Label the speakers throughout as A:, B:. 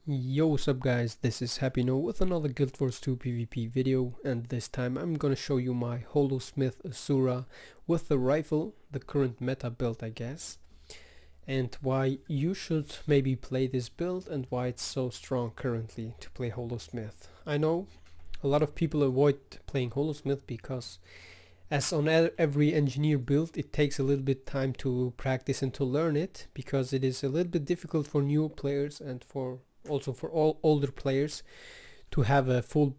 A: Yo, what's up guys, this is Happy No with another Guild Wars 2 PvP video, and this time I'm gonna show you my Holosmith Asura with the rifle, the current meta build I guess, and why you should maybe play this build and why it's so strong currently to play Holosmith. I know a lot of people avoid playing Holosmith because as on every engineer build it takes a little bit time to practice and to learn it, because it is a little bit difficult for new players and also for all older players to have a full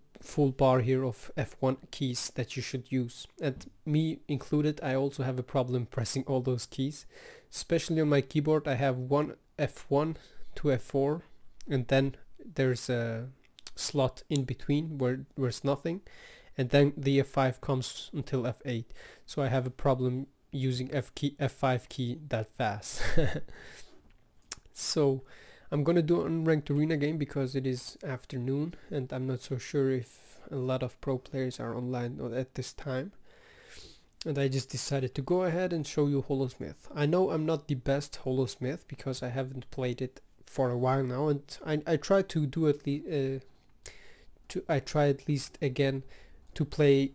A: bar here of F1 keys that you should use, and me included. I also have a problem pressing all those keys, especially on my keyboard. I have one F1 to F4 and then there's a slot in between where there's nothing, and then the F5 comes until F8, so I have a problem using F5 key that fast. So I'm gonna do an unranked arena game because it is afternoon and I'm not so sure if a lot of pro players are online at this time, and I just decided to go ahead and show you Holosmith. I know I'm not the best Holosmith because I haven't played it for a while now, and I try to do at least I try at least again to play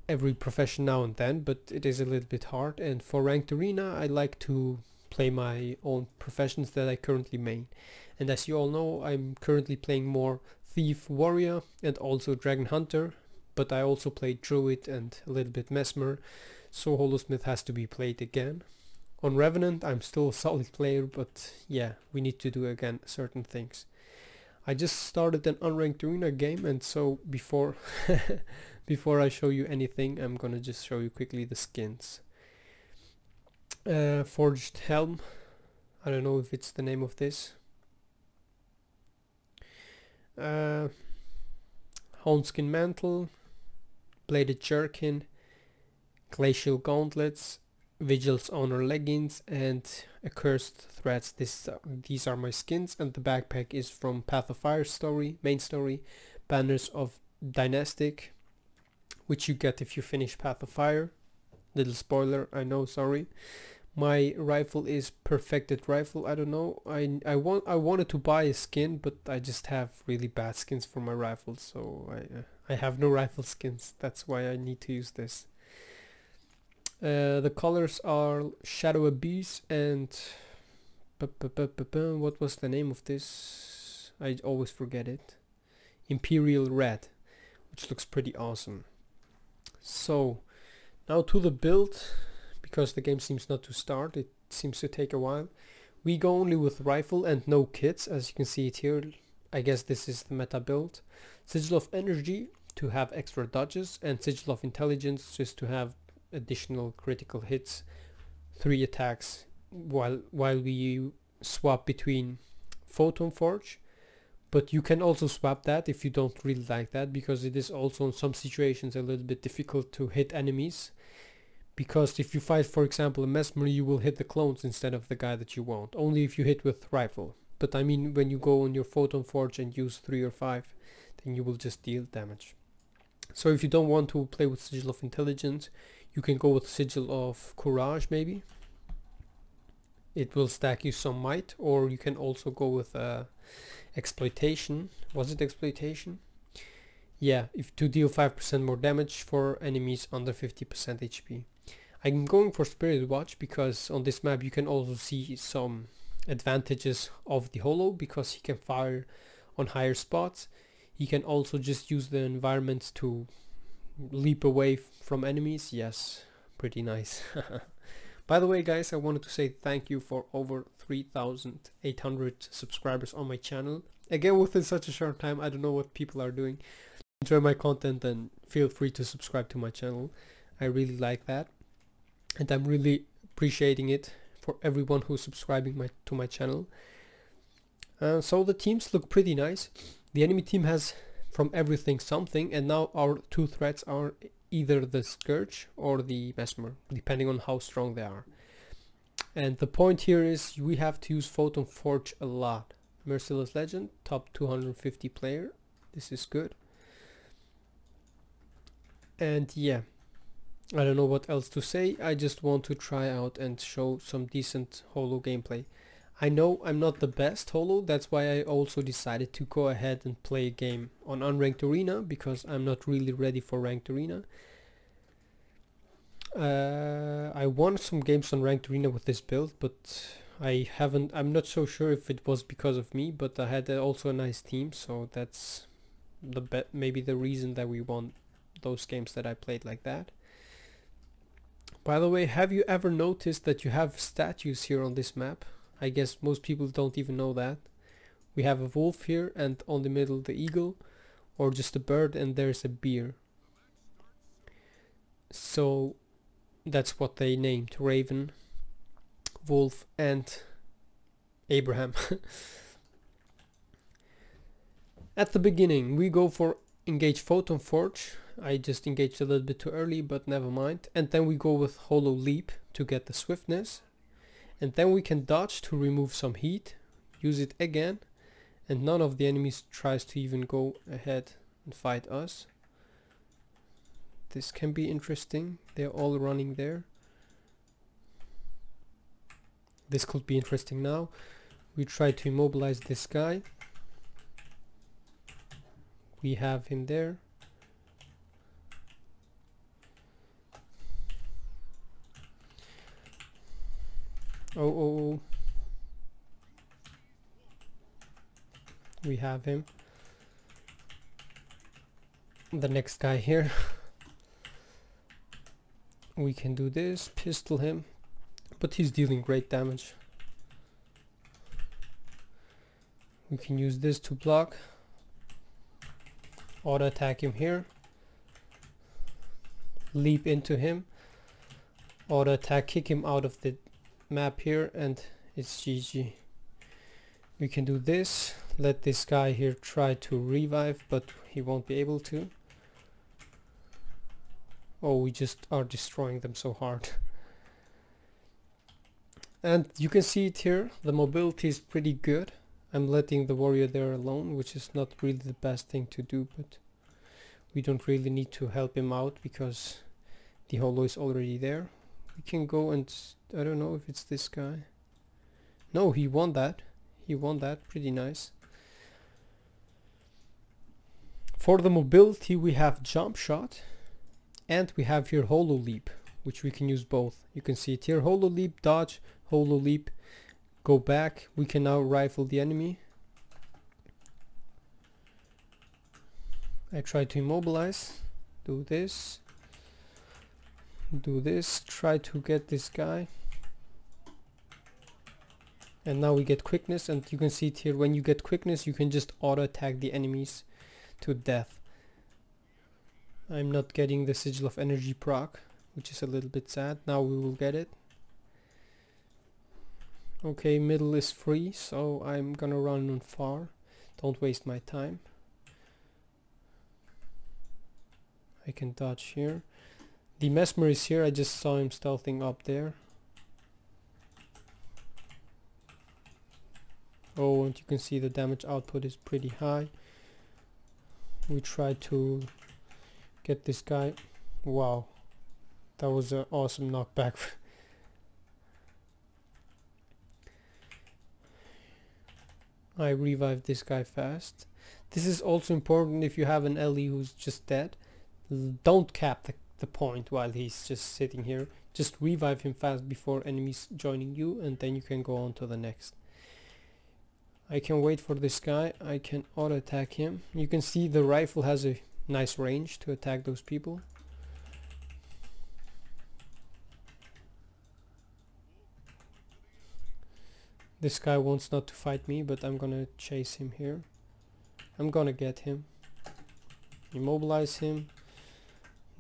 A: every profession now and then, but it is a little bit hard, and for ranked arena I like to play my own professions that I currently main. And as you all know, I'm currently playing more Thief Warrior and also Dragon Hunter, but I also play Druid and a little bit Mesmer, so Holosmith has to be played again. On Revenant I'm still a solid player, but yeah, we need to do again certain things. I just started an unranked arena game, and so before before I show you anything, I'm gonna just show you quickly the skins. Forged Helm, I don't know if it's the name of this. Honeskin Mantle, Bladed Jerkin, Glacial Gauntlets, Vigil's Honor Leggings, and Accursed Threads. These are my skins, and the backpack is from Path of Fire story, main story, Banners of Dynastic, which you get if you finish Path of Fire. Little spoiler, I know, sorry. My rifle is Perfected Rifle. I don't know, I wanted to buy a skin, but I just have really bad skins for my rifle, so I have no rifle skins. That's why I need to use this. The colors are Shadow Abyss and what was the name of this? I always forget it. Imperial Red, which looks pretty awesome. So now to the build, because the game seems not to start, it seems to take a while. We go only with rifle and no kits, as you can see it here. I guess this is the meta build. Sigil of Energy to have extra dodges, and Sigil of Intelligence just to have additional critical hits, 3 attacks, while we swap between Photon Forge. But you can also swap that if you don't really like that, because it is also in some situations a little bit difficult to hit enemies. Because if you fight, for example, a Mesmer, you will hit the clones instead of the guy that you want, only if you hit with rifle. But I mean, when you go on your Photon Forge and use 3 or 5, then you will just deal damage. So if you don't want to play with Sigil of Intelligence, you can go with Sigil of Courage maybe. It will stack you some might, or you can also go with Exploitation. Was it Exploitation? Yeah, if to deal 5% more damage for enemies under 50% HP. I'm going for Spirit Watch because on this map you can also see some advantages of the holo, because he can fire on higher spots. He can also just use the environment to leap away from enemies. Yes, pretty nice. By the way guys, I wanted to say thank you for over 3,800 subscribers on my channel. Again, within such a short time, I don't know what people are doing. Enjoy my content and feel free to subscribe to my channel. I really like that, and I'm really appreciating it for everyone who's subscribing to my channel. So the teams look pretty nice. The enemy team has from everything something, and now our 2 threats are either the Scourge or the Mesmer, depending on how strong they are. And the point here is we have to use Photon Forge a lot. Merciless Legend, top 250 player. This is good. And yeah, I don't know what else to say. I just want to try out and show some decent holo gameplay. I know I'm not the best holo, that's why I also decided to go ahead and play a game on unranked arena, because I'm not really ready for ranked arena. I won some games on ranked arena with this build, but I'm not so sure if it was because of me, but I had also a nice team, so that's maybe the reason that we won those games that I played like that. By the way, have you ever noticed that you have statues here on this map? I guess most people don't even know that. We have a wolf here, and on the middle the eagle, or just a bird, and there's a bear. So that's what they named Raven, Wolf, and Abraham. At the beginning we go for engage Photon Forge. I just engaged a little bit too early, but never mind. And then we go with Holo Leap to get the swiftness. And then we can dodge to remove some heat, use it again, and none of the enemies tries to even go ahead and fight us. This can be interesting. They're all running there. This could be interesting now. We try to immobilize this guy. We have him there. Oh. We have him. The next guy here. We can do this, pistol him, but he's dealing great damage. We can use this to block. Auto attack him here. Leap into him. Auto attack, kick him out of the map here, and it's GG. We can do this, let this guy here try to revive, but he won't be able to. Oh, we just are destroying them so hard. And you can see it here, the mobility is pretty good. I'm letting the warrior there alone, which is not really the best thing to do, but we don't really need to help him out because the holo is already there. We can go and, I don't know if it's this guy. No, he won that. He won that, pretty nice. For the mobility we have jump shot, and we have here holo leap, which we can use both. You can see it here, holo leap, dodge, holo leap, go back. We can now rifle the enemy. I try to immobilize, do this, try to get this guy. And now we get quickness, and you can see it here, when you get quickness you can just auto attack the enemies to death. I'm not getting the Sigil of Energy proc, which is a little bit sad. Now we will get it. Okay, middle is free, so I'm gonna run on far. Don't waste my time. I can dodge here. The Mesmer is here, I just saw him stealthing up there. Oh, and you can see the damage output is pretty high. We try to get this guy. Wow, that was an awesome knockback. I revived this guy fast. This is also important if you have an LE who's just dead. Don't cap the point while he's just sitting here. Just revive him fast before enemies joining you, and then you can go on to the next. I can wait for this guy. I can auto attack him. You can see the rifle has a nice range to attack those people. This guy wants not to fight me, but I'm gonna chase him here. I'm gonna get him. Immobilize him.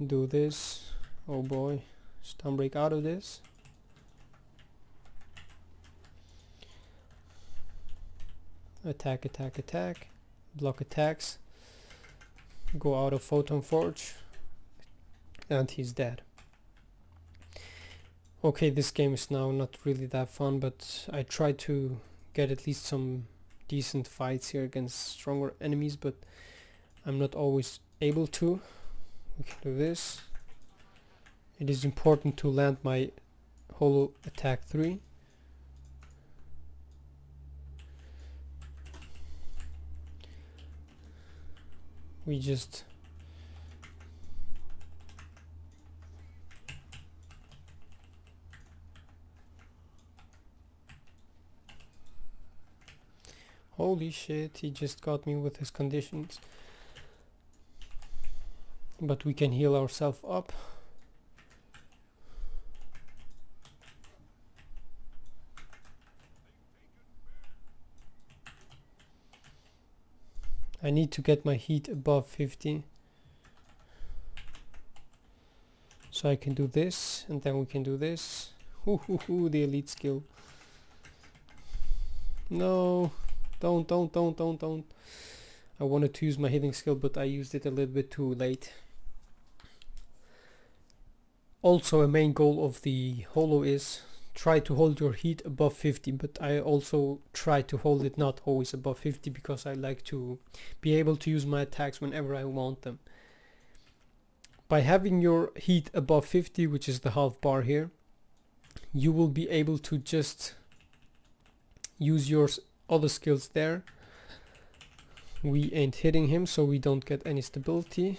A: Do this. Oh boy. Stun break out of this. Attack, attack, attack. Block attacks. Go out of Photon Forge. And he's dead. Okay, this game is now not really that fun, but I try to get at least some decent fights here against stronger enemies, but I'm not always able to. We can do this. It is important to land my holo attack 3. We just holy shit, he just got me with his conditions. But we can heal ourselves up. I need to get my heat above 50. So I can do this, and then we can do this. The elite skill. No, don't. I wanted to use my healing skill, but I used it a little bit too late. Also, a main goal of the holo is try to hold your heat above 50, but I also try to hold it not always above 50 because I like to be able to use my attacks whenever I want them. By having your heat above 50, which is the half bar here, you will be able to just use your other skills there. We ain't hitting him, so we don't get any stability.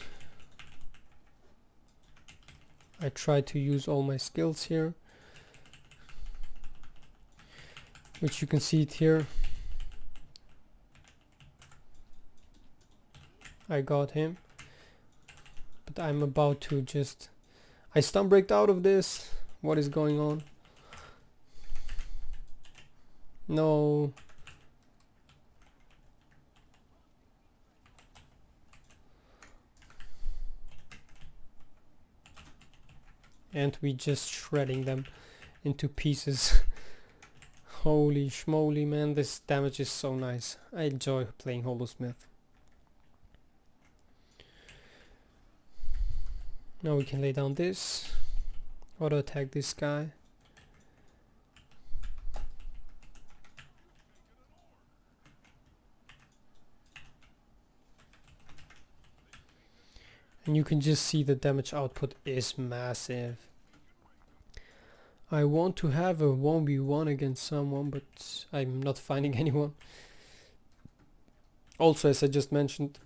A: I try to use all my skills here, which you can see it here. I got him, but I'm about to just... I stun breaked out of this. What is going on? No. And we just shredding them into pieces. Holy schmoly, man, this damage is so nice. I enjoy playing Holosmith. Now we can lay down this. Auto attack this guy. And you can just see the damage output is massive. I want to have a 1v1 against someone, but I'm not finding anyone. Also, as I just mentioned,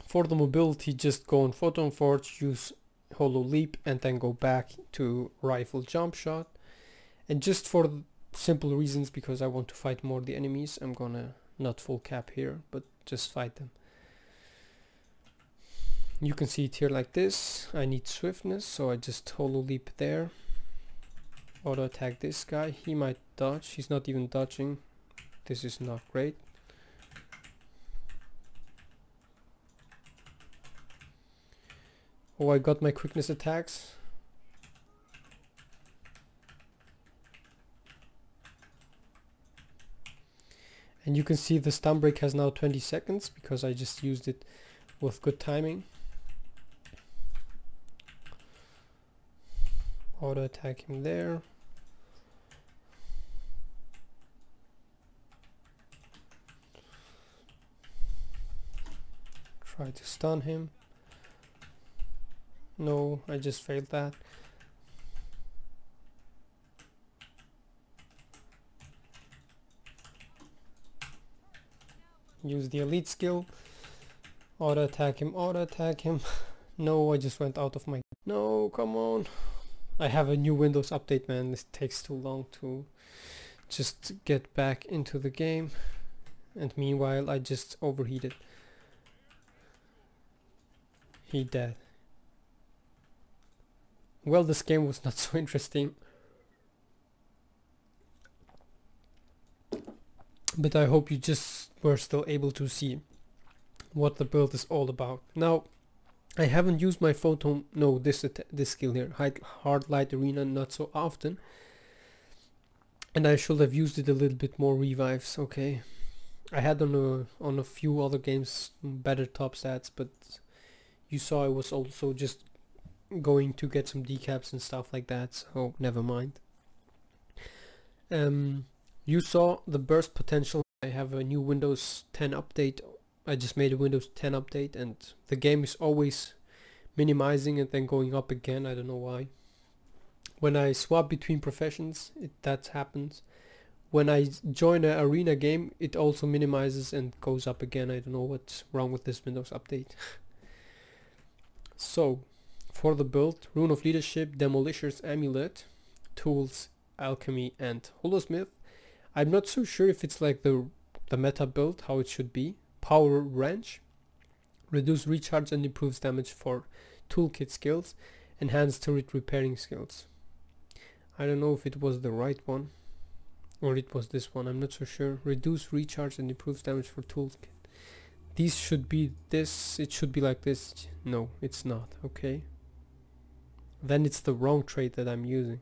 A: for the mobility, just go on Photon Forge, use Holo Leap, and then go back to Rifle Jump Shot. And just for simple reasons, because I want to fight more the enemies, I'm gonna not full cap here, but just fight them. You can see it here like this. I need swiftness, so I just Holo Leap there. Auto attack this guy. He might dodge. He's not even dodging. This is not great. Oh, I got my quickness attacks. And you can see the stun break has now 20 seconds because I just used it with good timing. Auto attack him there. Try to stun him. No, I just failed that. Use the elite skill. Auto attack him, auto attack him. No, I just went out of my... No, come on. I have a new Windows update, man. This takes too long to just get back into the game. And meanwhile, I just overheated. He dead. Well, this game was not so interesting. But I hope you just were still able to see what the build is all about. Now, I haven't used my photon, no, this skill here, hard light arena, not so often. And I should have used it a little bit more revives, okay. I had on a few other games better top stats, but you saw I was also just going to get some decaps and stuff like that, so never mind. You saw the burst potential. I have a new Windows 10 update. I just made a Windows 10 update and the game is always minimizing and then going up again. I don't know why. When I swap between professions, that happens. when I join an arena game, it also minimizes and goes up again. I don't know what's wrong with this Windows update. So, for the build, Rune of Leadership, Demolisher's Amulet, Tools, Alchemy, and Holosmith. I'm not so sure if it's like the meta build, how it should be. Power Wrench, reduce recharge and improves damage for toolkit skills, enhanced turret repairing skills. I don't know if it was the right one or it was this one, I'm not so sure. Reduce recharge and improves damage for toolkit. These should be this, it should be like this. No, it's not. Okay, then it's the wrong trait that I'm using.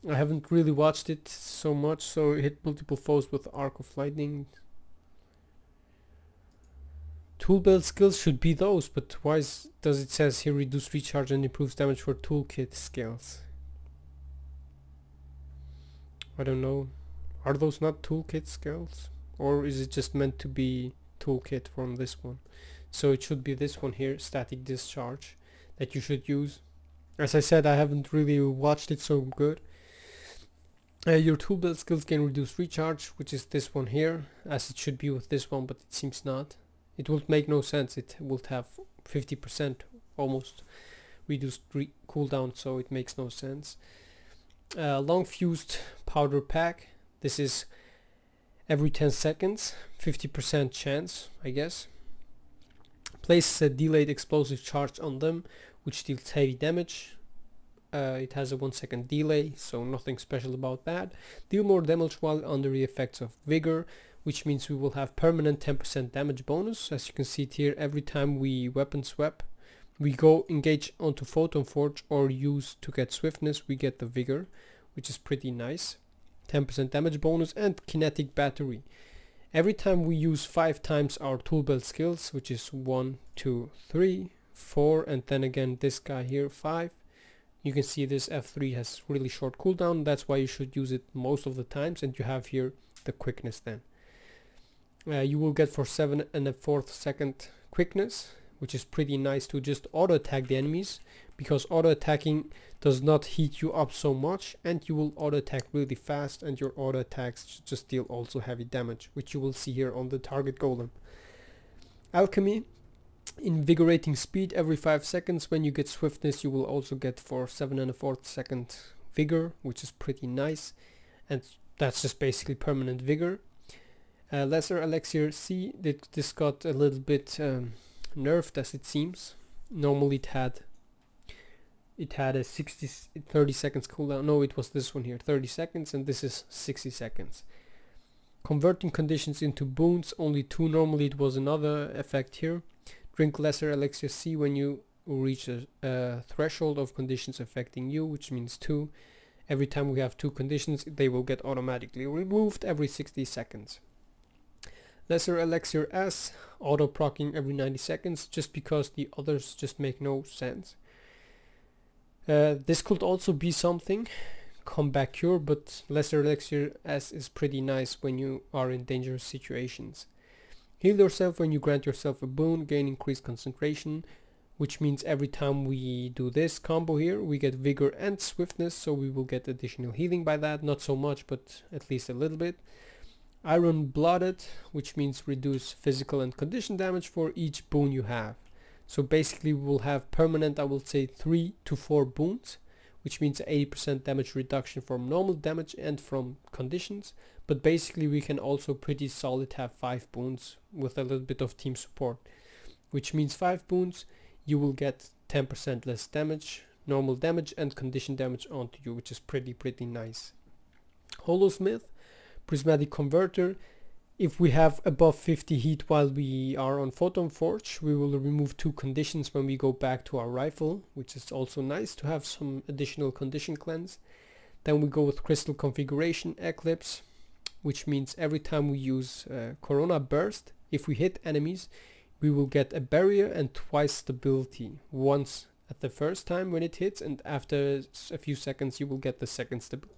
A: I haven't really watched it so much. So hit multiple foes with Arc of Lightning. Tool build skills should be those, but why does it says here reduce recharge and improves damage for toolkit skills? I don't know. Are those not toolkit skills? Or is it just meant to be toolkit from this one? So it should be this one here, static discharge, that you should use. As I said, I haven't really watched it so good. Your tool build skills can reduce recharge, which is this one here, as it should be with this one, but it seems not. It would make no sense. It would have 50% almost reduced cooldown, so it makes no sense. Long fused powder pack. This is every 10 seconds, 50% chance, I guess. Place a delayed explosive charge on them, which deals heavy damage. It has a 1 second delay, so nothing special about that. Deal more damage while under the effects of vigor, which means we will have permanent 10% damage bonus. As you can see it here, every time we weapon swap, we go engage onto Photon Forge or use to get swiftness, we get the vigor, which is pretty nice. 10% damage bonus and kinetic battery. Every time we use 5 times our tool belt skills, which is 1, 2, 3, 4, and then again this guy here 5. You can see this F3 has really short cooldown. That's why you should use it most of the times, and you have here the quickness then. You will get for 7 1/4 second quickness, which is pretty nice to just auto attack the enemies, because auto attacking does not heat you up so much, and you will auto attack really fast, and your auto attacks just deal also heavy damage, which you will see here on the target golem. Alchemy, invigorating speed every 5 seconds. When you get swiftness, you will also get for 7 1/4 second vigor, which is pretty nice, and that's just basically permanent vigor. Lesser Elixir C, this got a little bit nerfed, as it seems. Normally it had a 30 seconds cooldown. No, it was this one here, 30 seconds, and this is 60 seconds. Converting conditions into boons, only 2. Normally it was another effect here. Drink Lesser Elixir C when you reach a threshold of conditions affecting you, which means 2. Every time we have 2 conditions, they will get automatically removed every 60 seconds. Lesser Elixir S, auto proccing every 90 seconds, just because the others just make no sense. This could also be something, Comeback Cure, but Lesser Elixir S is pretty nice when you are in dangerous situations. Heal yourself when you grant yourself a boon, gain increased concentration, which means every time we do this combo here, we get vigor and swiftness, so we will get additional healing by that. Not so much, but at least a little bit. Iron Blooded, which means reduce physical and condition damage for each boon you have. So basically we will have permanent, I will say 3 to 4 boons, which means 80% damage reduction from normal damage and from conditions. But basically we can also pretty solid have 5 boons with a little bit of team support, which means 5 boons, you will get 10% less damage, normal damage and condition damage onto you, which is pretty nice. Holosmith, Prismatic Converter. If we have above 50 heat while we are on Photon Forge, we will remove 2 conditions when we go back to our rifle, which is also nice to have some additional condition cleanse. Then we go with Crystal Configuration Eclipse, which means every time we use Corona Burst, if we hit enemies, we will get a barrier and twice stability. Once at the first time when it hits, and after a few seconds you will get the second stability.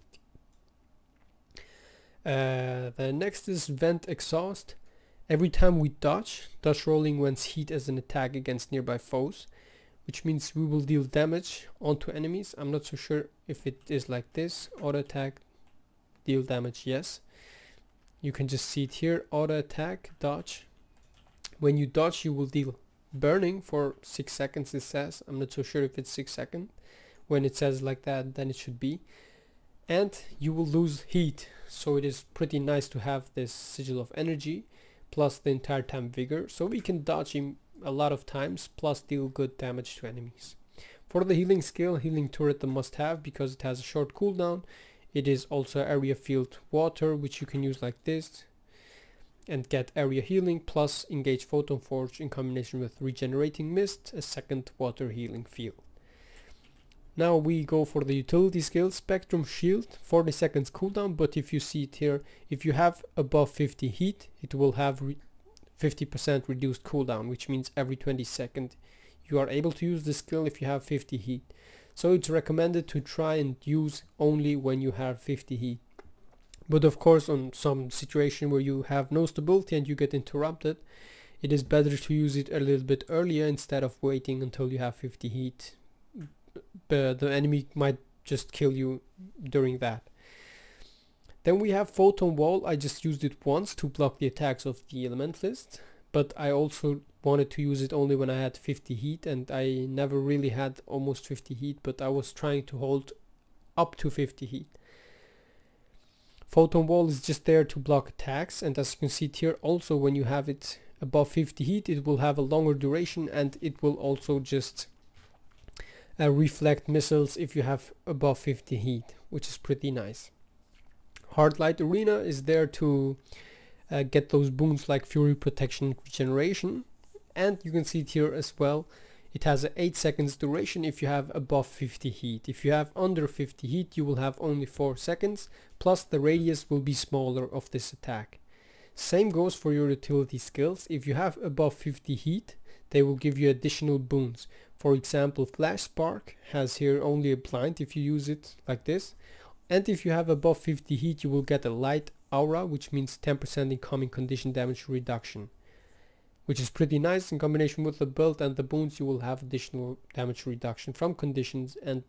A: The next is Vent Exhaust. Every time we dodge rolling whence heat as an attack against nearby foes, which means we will deal damage onto enemies. I'm not so sure if it is like this, auto attack, deal damage, yes. You can just see it here, auto attack, dodge. When you dodge, you will deal burning for 6 seconds, it says. I'm not so sure if it's 6 seconds. When it says like that, then it should be. And you will lose heat, so it is pretty nice to have this sigil of energy plus the entire time vigor, so we can dodge him a lot of times plus deal good damage to enemies. For the healing skill, healing turret the must have because it has a short cooldown. It is also area field water, which you can use like this and get area healing plus engage photon forge in combination with regenerating mist, a second water healing field. Now we go for the utility skill, Spectrum Shield, 40 seconds cooldown, but if you see it here, if you have above 50 heat, it will have 50% reduced cooldown, which means every 20 seconds you are able to use the skill if you have 50 heat. So it's recommended to try and use only when you have 50 heat. But of course, on some situation where you have no stability and you get interrupted, it is better to use it a little bit earlier instead of waiting until you have 50 heat. But the enemy might just kill you during that. Then we have Photon Wall. I just used it once to block the attacks of the Elementalist, but I also wanted to use it only when I had 50 heat, and I never really had almost 50 heat, but I was trying to hold up to 50 heat. Photon Wall is just there to block attacks, and as you can see here, also when you have it above 50 heat, it will have a longer duration, and it will also just reflect missiles if you have above 50 heat, which is pretty nice. Hard Light Arena is there to get those boons like Fury Protection Regeneration, and you can see it here as well. It has an 8 seconds duration if you have above 50 heat. If you have under 50 heat, you will have only 4 seconds, plus the radius will be smaller of this attack. Same goes for your utility skills. If you have above 50 heat, they will give you additional boons. For example, Flash Spark has here only a blind if you use it like this. And if you have above 50 heat, you will get a light aura, which means 10% incoming condition damage reduction, which is pretty nice. In combination with the build and the boons, you will have additional damage reduction from conditions, and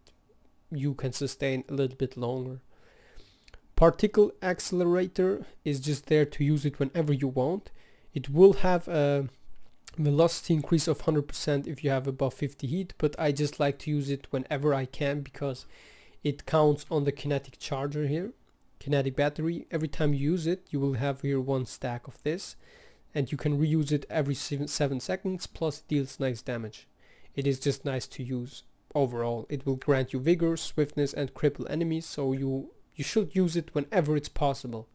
A: you can sustain a little bit longer. Particle Accelerator is just there to use it whenever you want. It will have a velocity increase of 100% if you have above 50 heat, but I just like to use it whenever I can because it counts on the kinetic charger here, kinetic battery. Every time you use it, you will have here 1 stack of this, and you can reuse it every 7 seconds, plus it deals nice damage. It is just nice to use overall. It will grant you vigor, swiftness, and cripple enemies, so you should use it whenever it's possible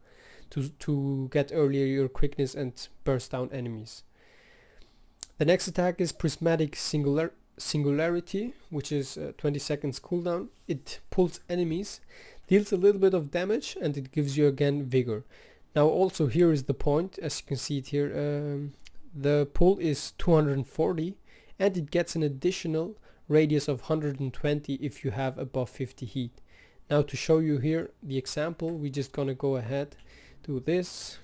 A: to get earlier your quickness and burst down enemies. The next attack is Prismatic Singularity, which is 20 seconds cooldown. It pulls enemies, deals a little bit of damage, and it gives you again vigor. Now also here is the point, as you can see it here, the pull is 240, and it gets an additional radius of 120 if you have above 50 heat. Now to show you here the example, we're just gonna go ahead, do this,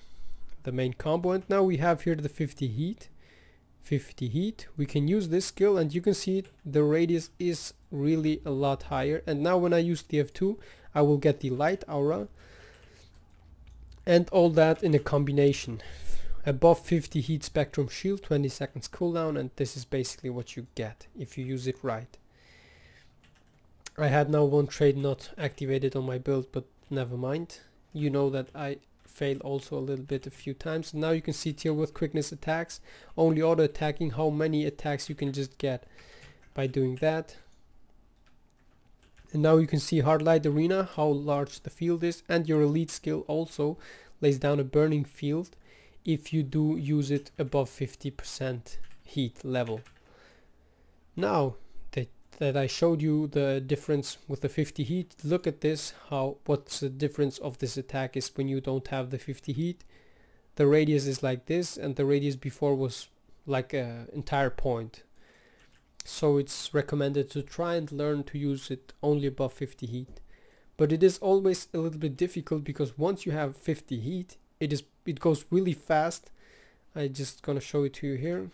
A: the main combo, and now we have here the 50 heat. We can use this skill, and you can see it, the radius is really a lot higher. And now when I use the F2, I will get the light aura and all that in a combination. Above 50 heat Spectrum Shield, 20 seconds cooldown, and this is basically what you get if you use it right. I had now one trait not activated on my build, but never mind. You know that I fail also a little bit a few times. Now you can see it here with quickness attacks, only auto attacking, how many attacks you can just get by doing that. And now you can see Hard Light Arena, how large the field is, and your elite skill also lays down a burning field if you do use it above 50% heat level. Now that I showed you the difference with the 50 heat, look at this, what's the difference of this attack is when you don't have the 50 heat. The radius is like this, and the radius before was like an entire point. So it's recommended to try and learn to use it only above 50 heat. But it is always a little bit difficult because once you have 50 heat, it goes really fast. I just gonna show it to you here.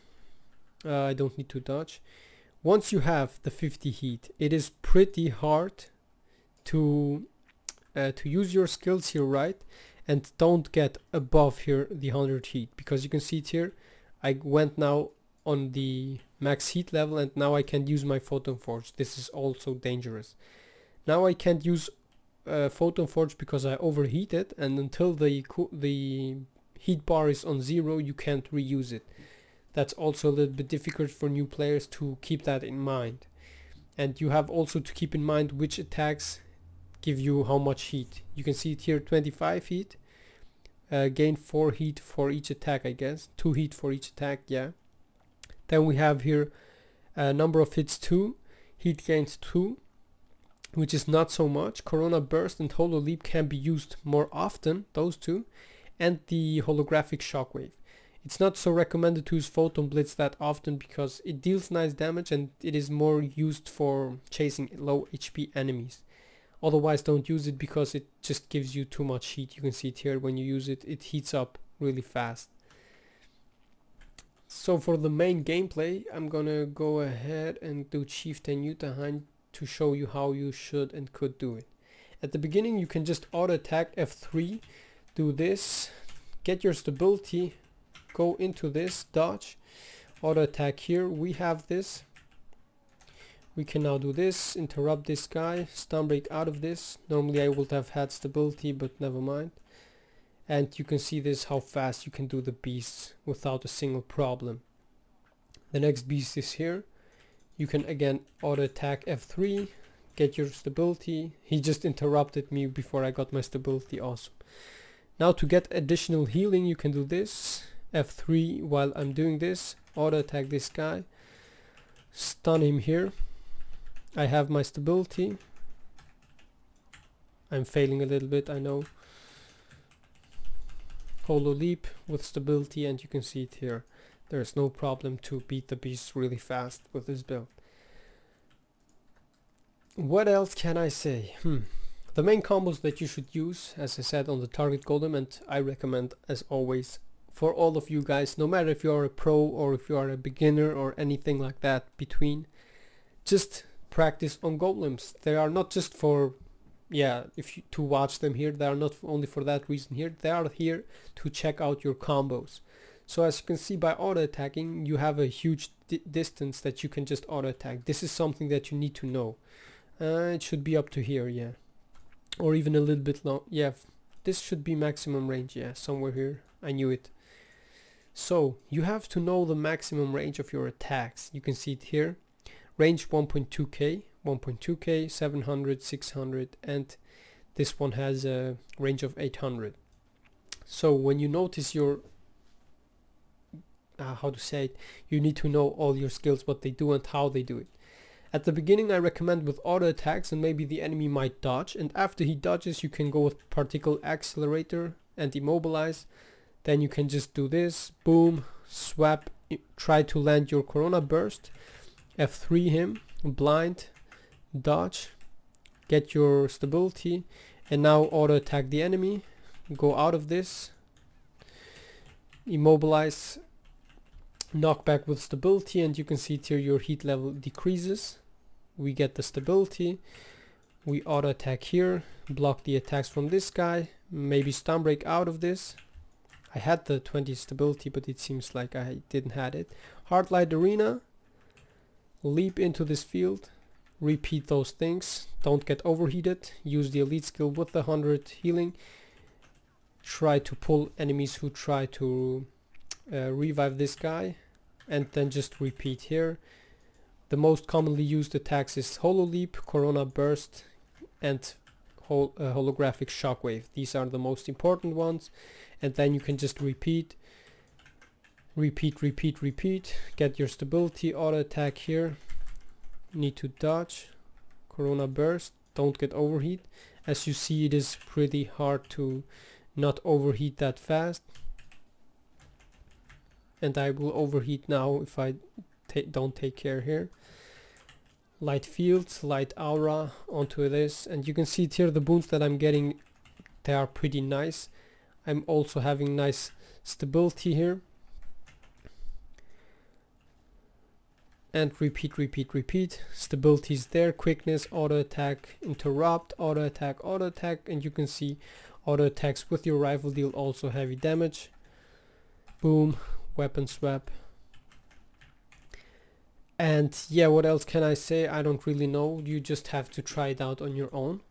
A: I don't need to dodge. Once you have the 50 heat, it is pretty hard to to use your skills here, right? And don't get above here the 100 heat, because you can see it here. I went now on the max heat level, and now I can't use my Photon Forge. This is also dangerous. Now I can't use Photon Forge because I overheated, and until the heat bar is on 0, you can't reuse it. That's also a little bit difficult for new players to keep that in mind. And you have also to keep in mind which attacks give you how much heat. You can see it here, 25 heat. Gain 4 heat for each attack, I guess. 2 heat for each attack, yeah. Then we have here number of hits 2, heat gains 2, which is not so much. Corona Burst and Holo Leap can be used more often, those two. And the holographic shockwave. It's not so recommended to use Photon Blitz that often because it deals nice damage and it is more used for chasing low HP enemies. Otherwise don't use it because it just gives you too much heat. You can see it here, when you use it, it heats up really fast. So for the main gameplay, I'm gonna go ahead and do Chieftain Utahan to show you how you should and could do it. At the beginning you can just auto attack F3, do this, get your stability, go into this, dodge, auto attack here. We have this. We can now do this, interrupt this guy, stun break out of this. Normally I would have had stability, but never mind. And you can see this, how fast you can do the beasts without a single problem. The next beast is here. You can again auto attack F3, get your stability. He just interrupted me before I got my stability, awesome. Now to get additional healing you can do this, F3 while I'm doing this, auto attack this guy, stun him here. I have my stability. I'm failing a little bit, I know. Holo Leap with stability, and you can see it here. There's no problem to beat the beast really fast with this build. What else can I say? The main combos that you should use, as I said, on the target golem, and I recommend as always for all of you guys, no matter if you are a pro or if you are a beginner or anything like that between, just practice on golems. They are not just for, to watch them here. They are not only for that reason here. They are here to check out your combos. So as you can see, by auto attacking you have a huge distance that you can just auto attack. This is something that you need to know. It should be up to here, yeah, or even a little bit long. Yeah, this should be maximum range, yeah, somewhere here. I knew it. So you have to know the maximum range of your attacks. You can see it here. Range 1.2k, 700, 600, and this one has a range of 800. So when you notice your you need to know all your skills, what they do and how they do it. At the beginning I recommend with auto attacks, and maybe the enemy might dodge, and after he dodges you can go with particle accelerator and immobilize. Then you can just do this, boom, swap, try to land your Corona Burst, F3 him, blind, dodge, get your stability, and now auto attack the enemy, go out of this, immobilize, knockback with stability, and you can see here your heat level decreases. We get the stability, we auto attack here, block the attacks from this guy, maybe stun break out of this. I had the 20 stability, but it seems like I didn't have it. Heartlight Arena, leap into this field, repeat those things, don't get overheated, use the elite skill with the 100 healing, try to pull enemies who try to revive this guy, and then just repeat here. The most commonly used attacks is Holo Leap, Corona Burst, and holographic shockwave. These are the most important ones, and then you can just repeat, get your stability, auto attack here, need to dodge, Corona Burst, don't get overheat. As you see, it is pretty hard to not overheat that fast, and I will overheat now if I don't take care here. Light fields, light aura onto this, and you can see it here, the boons that I'm getting, they are pretty nice. I'm also having nice stability here. and repeat, repeat, repeat. Stability is there, quickness, auto attack, interrupt, auto attack, and you can see auto attacks with your rifle deal also heavy damage. Boom, weapon swap. And yeah, what else can I say? I don't really know. You just have to try it out on your own.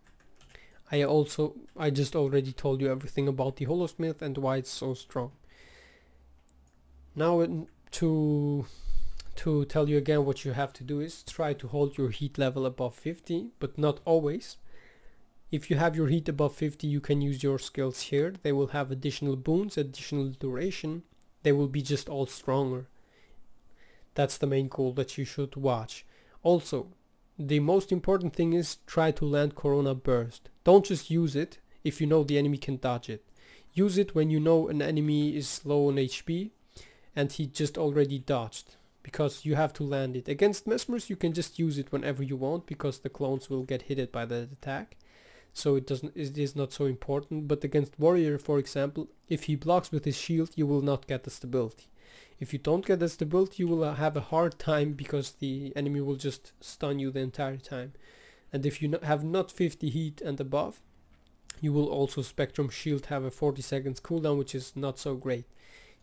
A: I just already told you everything about the Holosmith and why it's so strong. Now to tell you again, what you have to do is try to hold your heat level above 50, but not always. If you have your heat above 50, you can use your skills here. They will have additional boons, additional duration. They will be just all stronger. That's the main goal that you should watch. Also, the most important thing is try to land Corona Burst. Don't just use it if you know the enemy can dodge it. Use it when you know an enemy is low on HP and he just already dodged, because you have to land it. Against Mesmers you can just use it whenever you want, because the clones will get hit by the attack. So it is not so important. But against Warrior, for example, if he blocks with his shield, you will not get the stability. If you don't get the stability, you will have a hard time, because the enemy will just stun you the entire time. And if you have not 50 heat and above, you will also Spectrum Shield have a 40 seconds cooldown, which is not so great.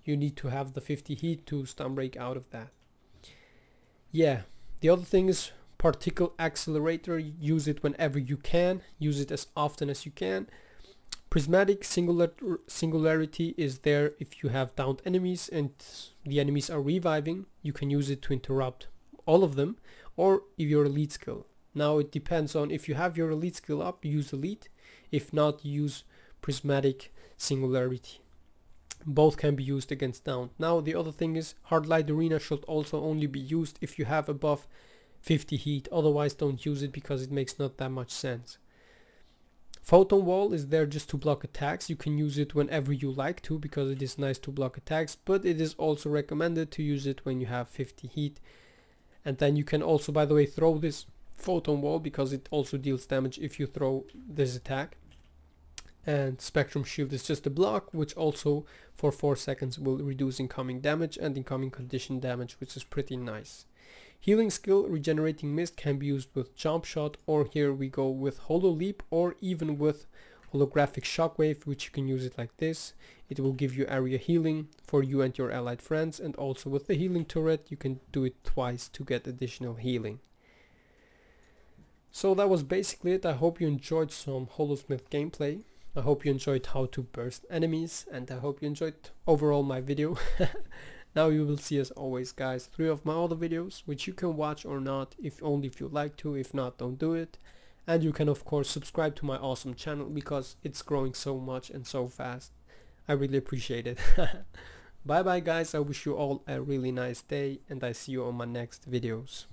A: You need to have the 50 heat to stun break out of that. Yeah, the other thing is Particle Accelerator. Use it whenever you can. Use it as often as you can. Prismatic Singularity is there if you have downed enemies and the enemies are reviving. You can use it to interrupt all of them, or if your elite skill. Now it depends on, if you have your elite skill up, use elite. If not, use Prismatic Singularity. Both can be used against down. Now the other thing is Hard Light Arena should also only be used if you have above 50 heat. Otherwise don't use it, because it makes not that much sense. Photon Wall is there just to block attacks. You can use it whenever you like to, because it is nice to block attacks, but it is also recommended to use it when you have 50 heat. And then you can also, by the way, throw this Photon Wall, because it also deals damage if you throw this attack. And Spectrum Shield is just a block, which also for 4 seconds will reduce incoming damage and incoming condition damage, which is pretty nice. Healing skill, Regenerating Mist, can be used with Jump Shot, or here we go with Holo Leap, or even with Holographic Shockwave, which you can use it like this. It will give you area healing for you and your allied friends, and also with the healing turret you can do it twice to get additional healing. So that was basically it. I hope you enjoyed some Holosmith gameplay. I hope you enjoyed how to burst enemies, and I hope you enjoyed overall my video. Now you will see, as always guys, 3 of my other videos, which you can watch or not, if you like to. If not, don't do it. And you can of course subscribe to my awesome channel, because it's growing so much and so fast. I really appreciate it. Bye bye guys, I wish you all a really nice day, and I see you on my next videos.